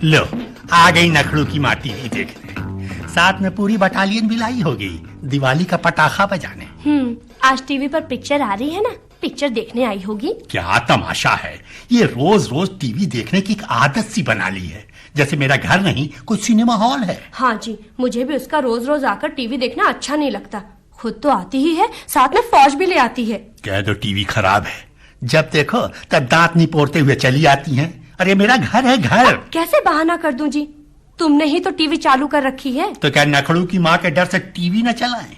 लो, आ गई नखड़ू की माँ टीवी देखने। साथ में पूरी बटालियन भी लाई होगी दिवाली का पटाखा बजाने। आज टीवी पर पिक्चर आ रही है ना, पिक्चर देखने आई होगी। क्या तमाशा है, ये रोज रोज टीवी देखने की एक आदत सी बना ली है, जैसे मेरा घर नहीं कोई सिनेमा हॉल है। हाँ जी, मुझे भी उसका रोज रोज आकर टीवी देखना अच्छा नहीं लगता। खुद तो आती ही है, साथ में फौज भी ले आती है। कह दो टीवी खराब है, जब देखो तब दांत निपोरते हुए चली आती हैं। अरे मेरा घर है घर। कैसे बहाना कर दूं जी, तुमने ही तो टीवी चालू कर रखी है। तो क्या नखड़ू की माँ के डर से टीवी न चलाएं?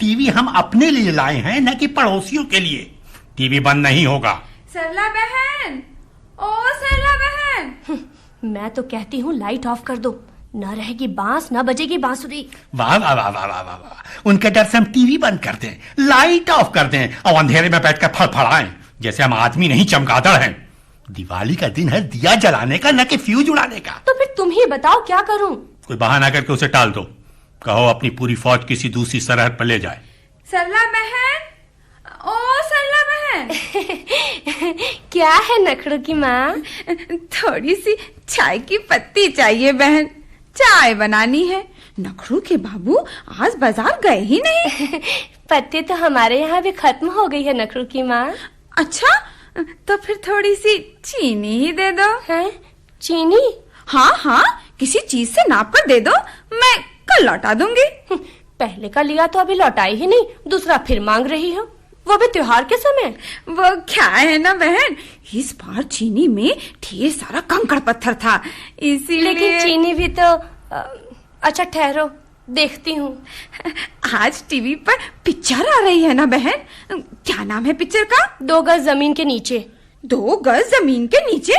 टीवी हम अपने लिए लाए हैं, न कि पड़ोसियों के लिए। टीवी बंद नहीं होगा। सरला बहन, ओ सरला बहन। मैं तो कहती हूँ लाइट ऑफ कर दो, न रहेगी बांस न बजेगी बांसुरी। वाह वाह वाह वाह वाह वाह, उनके डर से हम टीवी बंद कर दें, लाइट ऑफ कर दें और अंधेरे में बैठकर फड़फड़ाएं जैसे हम आदमी नहीं चमगादड़ हैं। दिवाली का दिन है दिया जलाने का, न कि फ्यूज उड़ाने का। तो फिर तुम ही बताओ क्या करूं? कोई बहाना करके उसे टाल दो, कहो अपनी पूरी फौज किसी दूसरी सरहद पर ले जाए। सरला बहन, ओ सरला बहन। क्या है नखड़ू की माँ? थोड़ी सी चाय की पत्ती चाहिए बहन, चाय बनानी है। नखड़ू के बाबू आज बाजार गए ही नहीं। पत्ती तो हमारे यहाँ भी खत्म हो गई है नखड़ू की माँ। अच्छा, तो फिर थोड़ी सी चीनी ही दे दो। है चीनी? हाँ हाँ, किसी चीज से नाप कर दे दो, मैं कल लौटा दूंगी। पहले का लिया तो अभी लौटाई ही नहीं, दूसरा फिर मांग रही हो, वो भी त्योहार के समय। वो क्या है ना बहन, इस बार चीनी में ढेर सारा कंकड़ पत्थर था, इसीलिए। लेकिन चीनी भी तो अच्छा ठहरो, देखती हूँ। आज टीवी पर पिक्चर आ रही है ना बहन, क्या नाम है पिक्चर का? 2 गज जमीन के नीचे। 2 गज जमीन के नीचे?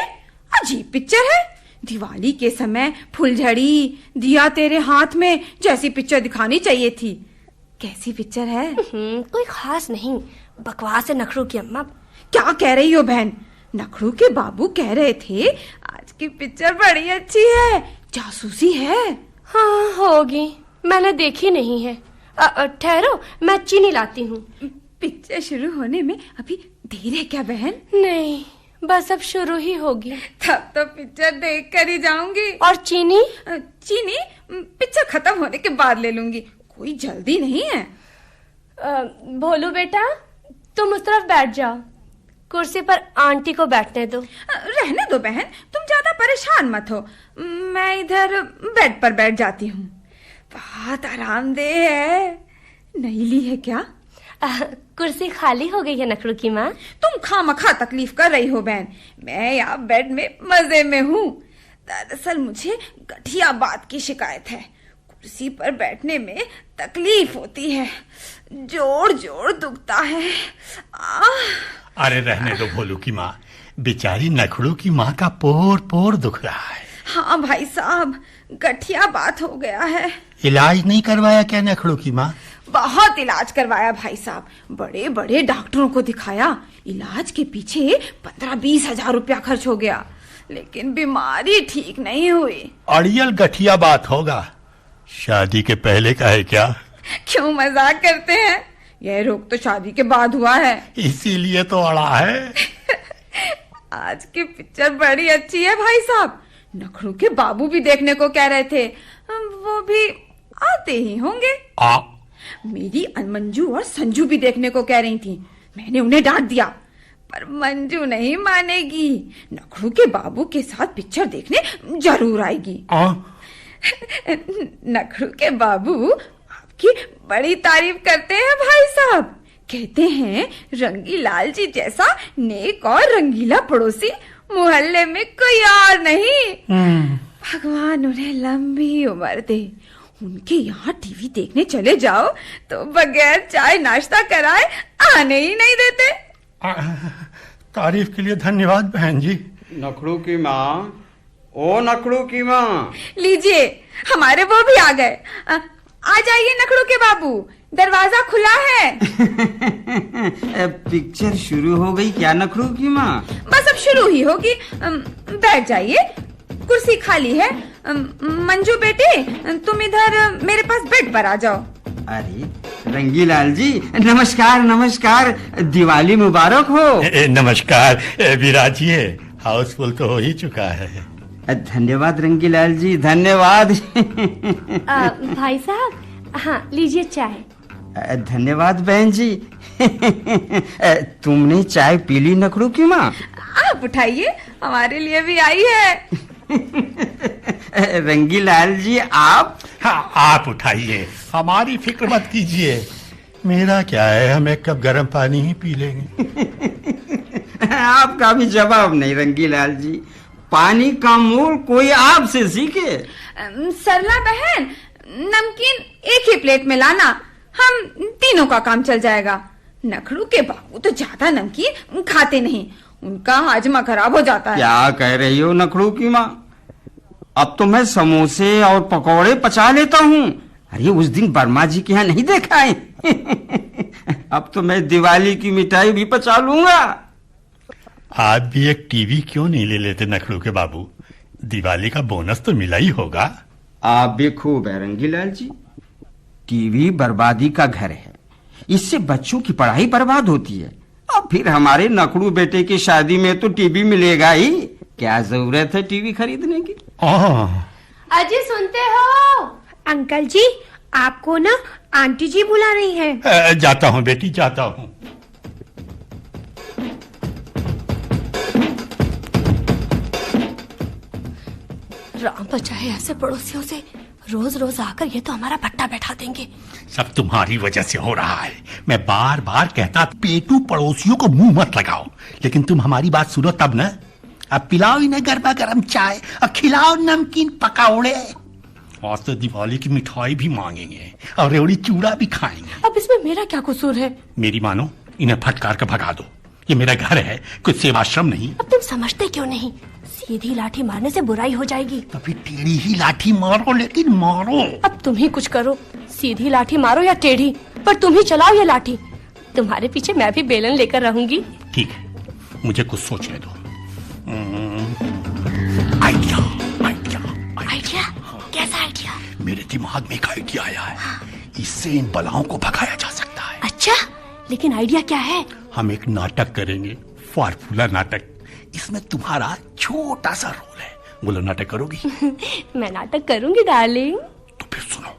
अजीब पिक्चर है। दिवाली के समय फुलझड़ी, दिया तेरे हाथ में जैसी पिक्चर दिखानी चाहिए थी। कैसी पिक्चर है? कोई खास नहीं, बकवास है नखड़ू की अम्मा। क्या कह रही हो बहन? नखड़ू के बाबू कह रहे थे आज की पिक्चर बड़ी अच्छी है, जासूसी है। हाँ होगी, मैंने देखी नहीं है। ठहरो, मैं चीनी लाती हूँ। पिक्चर शुरू होने में अभी देर है क्या बहन? नहीं, बस अब शुरू ही होगी। तब तो पिक्चर देख कर ही जाऊंगी। और चीनी? चीनी पिक्चर खत्म होने के बाद ले लूंगी, कोई जल्दी नहीं है। भोलू बेटा, तुम उस तरफ बैठ जाओ, कुर्सी पर आंटी को बैठने दो। रहने दो बहन, तुम ज्यादा परेशान मत हो, मैं इधर बेड पर बैठ जाती हूँ। बहुत आरामदेह है। नहीं ली है क्या? कुर्सी खाली हो गई है नखड़ू की माँ। तुम खामखा तकलीफ कर रही हो बहन, मैं यहाँ बेड में मजे में हूँ। दरअसल मुझे गठिया बात की शिकायत है, कुर्सी पर बैठने में तकलीफ होती है, जोड़ जोड़ दुखता है। अरे रहने दो भोलू की माँ, बेचारी नखड़ू की माँ का पोर पोर दुख रहा है। हाँ भाई साहब, गठिया बात हो गया है। इलाज नहीं करवाया क्या नखड़ू की माँ? बहुत इलाज करवाया भाई साहब, बड़े बड़े डॉक्टरों को दिखाया, इलाज के पीछे 15-20 हजार रुपया खर्च हो गया, लेकिन बीमारी ठीक नहीं हुई। अड़ियल गठिया बात होगा, शादी के पहले का है क्या? क्यों मजाक करते हैं, यह रोग तो शादी के बाद हुआ है। इसीलिए तो अड़ा है। आज की पिक्चर बड़ी अच्छी है भाई साहब, नखड़ू के बाबू भी देखने को कह रहे थे, वो भी आते ही होंगे। मेरी मंजू और संजू भी देखने को कह रही थी, मैंने उन्हें डांट दिया, पर मंजू नहीं मानेगी, नखड़ू के बाबू के साथ पिक्चर देखने जरूर आएगी। नखड़ू के बाबू आपकी बड़ी तारीफ करते हैं भाई साहब, कहते हैं रंगीलाल जी जैसा नेक और रंगीला पड़ोसी मोहल्ले में कोई और नहीं। भगवान उन्हें लंबी उम्र दे। उनके यहाँ टीवी देखने चले जाओ तो बगैर चाय नाश्ता कराए आने ही नहीं देते। तारीफ के लिए धन्यवाद बहन जी। नखड़ू की माँ, ओ नखड़ू की माँ, लीजिए हमारे वो भी आ गए। आ जाइए नखड़ू के बाबू, दरवाजा खुला है। पिक्चर शुरू हो गई क्या नखड़ू की माँ? बस अब शुरू ही होगी, बैठ जाइए, कुर्सी खाली है। मंजू बेटी, तुम इधर मेरे पास बेड पर आ जाओ। अरे रंगीलाल जी, नमस्कार नमस्कार, दिवाली मुबारक हो। नमस्कार विराजिए, हाउसफुल तो हो ही चुका है। धन्यवाद रंगीलाल जी, धन्यवाद। भाई साहब, हाँ लीजिए चाय। धन्यवाद बहन जी। तुमने चाय पी ली नखड़ू की माँ? आप उठाइए, हमारे लिए भी आई है। रंगीलाल जी आप? हाँ, आप उठाइए, हमारी फिक्र मत कीजिए। मेरा क्या है, हमें कब गर्म पानी ही पी लेंगे। आपका भी जवाब नहीं रंगीलाल जी। पानी का मोल कोई आपसे सीखे। सरला बहन, नमकीन एक ही प्लेट में लाना, हम तीनों का काम चल जाएगा। नखड़ू के बाबू तो ज्यादा नमकीन खाते नहीं, उनका हाजमा खराब हो जाता है। क्या कह रही हो नखड़ू की माँ? अब तो मैं समोसे और पकौड़े पचा लेता हूँ। अरे उस दिन वर्मा जी के यहाँ नहीं देखा है। अब तो मैं दिवाली की मिठाई भी पचा लूंगा। आप भी एक टीवी क्यों नहीं ले लेते नखड़ू के बाबू? दिवाली का बोनस तो मिला ही होगा। आप भी खूब है रंगीलाल जी। टीवी बर्बादी का घर है, इससे बच्चों की पढ़ाई बर्बाद होती है। अब फिर हमारे नखड़ू बेटे की शादी में तो टीवी मिलेगा ही, क्या जरूरत है टीवी खरीदने की। अजी सुनते हो? अंकल जी, आपको ना आंटी जी बुला रही हैं। जाता हूँ बेटी, जाता हूँ। राम बचाए ऐसे पड़ोसियों से, रोज रोज आकर ये तो हमारा भट्टा बैठा देंगे। सब तुम्हारी वजह से हो रहा है। मैं बार बार कहता पेटू पड़ोसियों को मुंह मत लगाओ, लेकिन तुम हमारी बात सुनो तब ना। अब पिलाओ इन्हें गर्मा गर्म चाय और खिलाओ नमकीन पकौड़े। आज तो दिवाली की मिठाई भी मांगेंगे और रेवड़ी चूड़ा भी खाएंगे। अब इसमें मेरा क्या कसूर है? मेरी मानो, इन्हें फटकार कर भगा दो। ये मेरा घर है, कुछ सेवाश्रम नहीं। अब तुम समझते क्यों नहीं? सीधी लाठी मारने से बुराई हो जाएगी। तो फिर टेढ़ी ही लाठी मारो, लेकिन मारो। अब तुम ही कुछ करो, सीधी लाठी मारो या टेढ़ी, पर तुम ही चलाओ ये लाठी। तुम्हारे पीछे मैं भी बेलन लेकर रहूंगी। ठीक है, मुझे कुछ सोचने दो। Idea, idea, idea? कैसा आइडिया? मेरे दिमाग में एक आइडिया आया है। इससे इन बलाओं को भगाया जा सकता है। अच्छा, लेकिन आइडिया क्या है? हम एक नाटक करेंगे, फार्मूला नाटक। इसमें तुम्हारा छोटा सा रोल है। बोलो, नाटक करोगी? मैं नाटक करूंगी डार्लिंग। तो फिर सुनो,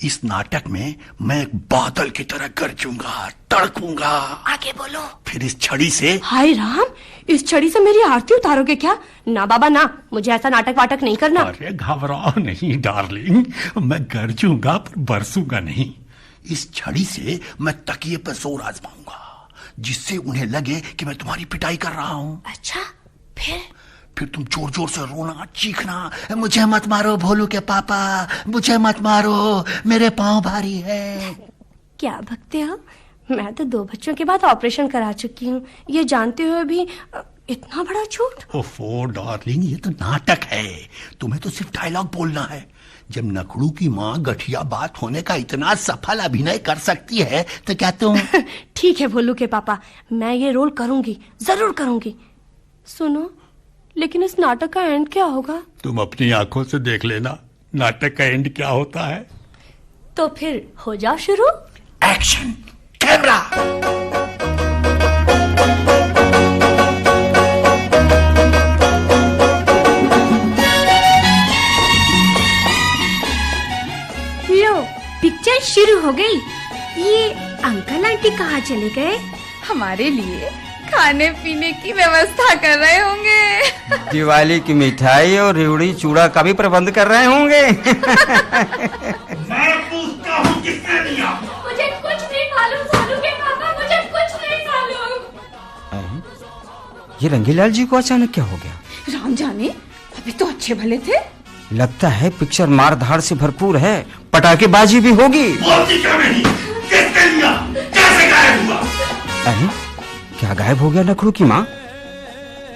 इस नाटक में मैं एक बादल की तरह गरजूंगा, तड़कूंगा। आगे बोलो। फिर इस छड़ी से, हाय राम, इस छड़ी से मेरी आरती उतारोगे क्या? ना बाबा ना, मुझे ऐसा नाटक वाटक नहीं करना। अरे घबराओ नहीं डार्लिंग, मैं गरजूंगा पर बरसूंगा नहीं। इस छड़ी से मैं तकिए पर जोर आजमाऊंगा, जिससे उन्हें लगे कि मैं तुम्हारी पिटाई कर रहा हूँ। अच्छा, फिर तुम जोर जोर से रोना, चीखना, मुझे मत मारो भोलू के पापा, मुझे मत मारो, मेरे पाँव भारी है। क्या भगते हो? मैं तो 2 बच्चों के बाद ऑपरेशन करा चुकी हूँ, ये जानते हुए भी इतना बड़ा झूठ। ओफो डार्लिंग, ये तो नाटक है, तुम्हें तो सिर्फ डायलॉग बोलना है। जब नखड़ू की माँ गठिया बात होने का इतना सफल अभिनय कर सकती है तो क्या तुम? ठीक है भोलू के पापा, मैं ये रोल करूंगी, जरूर करूंगी। सुनो, लेकिन इस नाटक का एंड क्या होगा? तुम अपनी आंखों से देख लेना नाटक का एंड क्या होता है। तो फिर हो जाओ शुरू। Action, camera. लो, पिक्चर शुरू हो गई। ये अंकल आंटी कहाँ चले गए? हमारे लिए खाने पीने की व्यवस्था कर रहे होंगे। दिवाली की मिठाई और रेवड़ी चूड़ा का भी प्रबंध कर रहे होंगे। मैं पूछता हूँ किसने दिया? मुझे कुछ नहीं मालूम भोलू के पापा, मुझे कुछ नहीं मालूम। ये रंगीलाल जी को अचानक क्या हो गया? राम जाने, अभी तो अच्छे भले थे। लगता है पिक्चर मार धाड़ से भरपूर है, पटाखेबाजी भी होगी। बोलती क्यों नहीं? किसने दिया? कैसे गायब हुआ? अरे क्या गायब हो गया नखड़ू की माँ?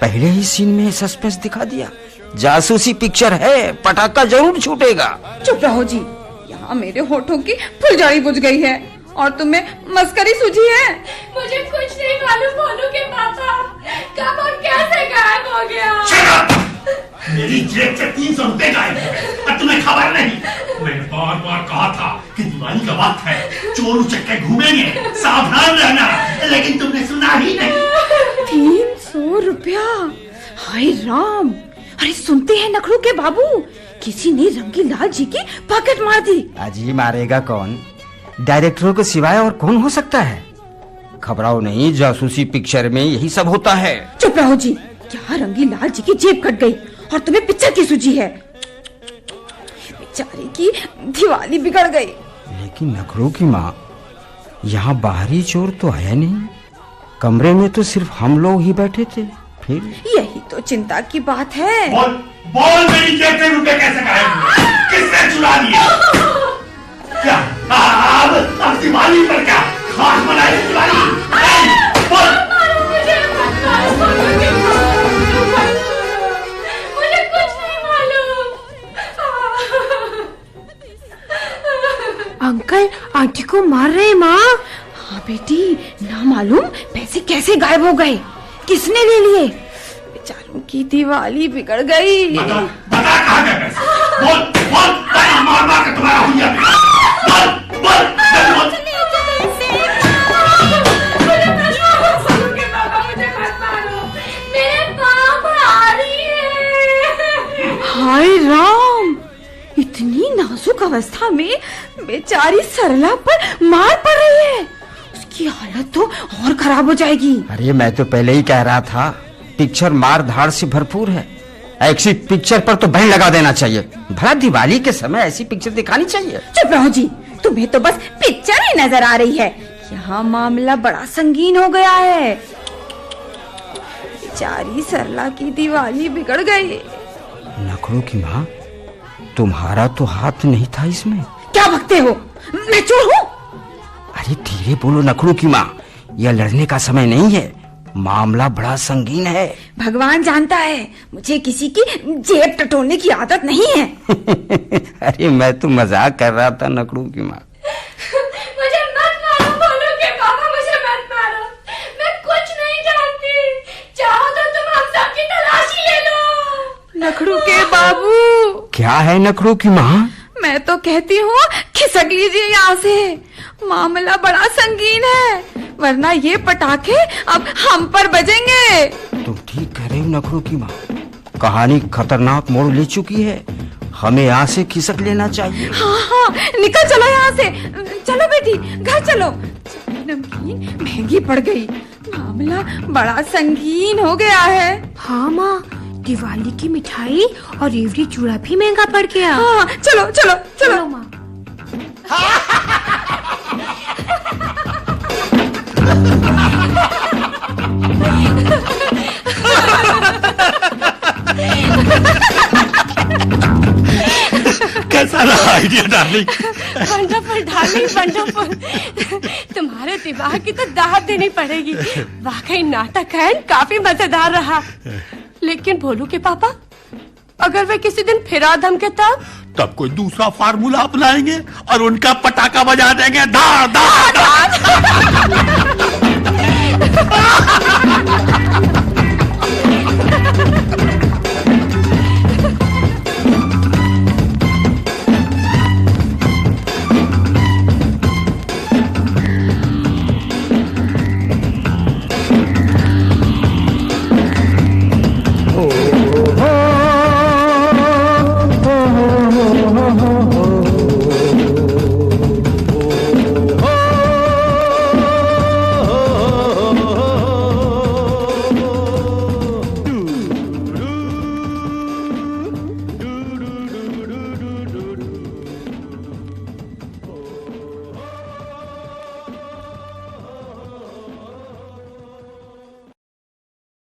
पहले ही सीन में सस्पेंस दिखा दिया। जासूसी पिक्चर है, पटाखा जरूर छूटेगा। चुप रहो जी, यहाँ मेरे होठों की फुलझड़ी बुझ गई है और तुम्हें मस्करी सूझी है। मुझे कुछ नहीं मालूम भोलू के पापा, कब और कैसे गायब हो गया। Shut up! मेरी जेब से 300 रुपए गायब हो गए और तुम्हें खबर नहीं। मैंने बार बार कहा था कि दिवाली का वक्त है, चोर उचक्के घूमेंगे, सावधान रहना, लेकिन तुमने सुना ही नहीं। 300 रुपया? हाय राम, अरे सुनते हैं नखड़ू के बाबू, किसी ने रंगीलाल जी की पॉकेट मार दी। अजी मारेगा कौन? डायरेक्टरों के सिवाय और कौन हो सकता है? घबराओ नहीं, जासूसी पिक्चर में यही सब होता है। चुप रहो जी, क्या रंगीलाल जी की जेब कट गई और तुम्हें पिक्चर की सूझी है? बेचारे की दिवाली बिगड़ गई। लेकिन नखड़ू की माँ, यहाँ बाहरी चोर तो आया नहीं, कमरे में तो सिर्फ हम लोग ही बैठे थे। फिर यही तो चिंता की बात है। बोल मेरी जेब से रुपए कैसे गायब हुए? किसने चुरा लिए? क्या अब दिवाली पर क्या खास बनाई दिवाली? बोल। मुझे कुछ नहीं मालूम। अंकल आंटी को मार रहे माँ। हाँ बेटी, ना मालूम पैसे कैसे गायब हो गए, किसने ले लिए? बेचारों की दिवाली बिगड़ गई। बता कहाँ गए पैसे? बोल बोल, मार मार के तुम्हारा हुलिया बिगड़ा। बोल बोल बोल। हाय राम, इतनी नाजुक अवस्था में बेचारी सरला पर मार पड़ रही है। उसकी हालत तो और खराब हो जाएगी। अरे मैं तो पहले ही कह रहा था, पिक्चर मार धाड़ से भरपूर है। ऐसी पिक्चर पर तो बैन लगा देना चाहिए। भला दिवाली के समय ऐसी पिक्चर दिखानी चाहिए। चुप रहो जी, तुम्हें तो बस पिक्चर ही नजर आ रही है। यहाँ मामला बड़ा संगीन हो गया है। बेचारी सरला की दिवाली बिगड़ गई। नखड़ू की माँ, तुम्हारा तो हाथ नहीं था इसमें। क्या बकते हो, मैं चोर हूँ? अरे धीरे बोलो नखड़ू की माँ, यह लड़ने का समय नहीं है, मामला बड़ा संगीन है। भगवान जानता है, मुझे किसी की जेब टटोलने की आदत नहीं है। अरे मैं तो मजाक कर रहा था नखड़ू की माँ। मुझे मत मारो बोलो के पापा, मुझे मत मारो। मैं कुछ नहीं जानती। चाहो तो तुम हम सब की तलाशी ले लो। नखड़ू के बाबू, क्या है नखड़ू की माँ? मैं तो कहती हूँ खिसक लीजिए यहाँ से। मामला बड़ा संगीन है, वरना ये पटाखे अब हम पर बजेंगे। तुम ठीक कह रहे हो नखड़ू की माँ, कहानी खतरनाक मोड़ ले चुकी है। हमें यहाँ से खिसक लेना चाहिए। हाँ हाँ, निकल चलो यहाँ से। चलो बेटी, घर चलो। नमकीन महंगी पड़ गई, मामला बड़ा संगीन हो गया है। हाँ माँ, दिवाली की मिठाई और रेवड़ी चूड़ा भी महंगा पड़ गया। हाँ, चलो चलो चलो माँ। कैसा रहा idea darling? Wonderful darling, wonderful. तुम्हारे दिमाग की तो दाद देनी पड़ेगी। वाकई नाटक है, काफी मजेदार रहा। लेकिन भोलू के पापा, अगर वे किसी दिन फिर आ धमके तब कोई दूसरा फार्मूला अपनाएंगे और उनका पटाखा बजा देंगे। धार धार धार।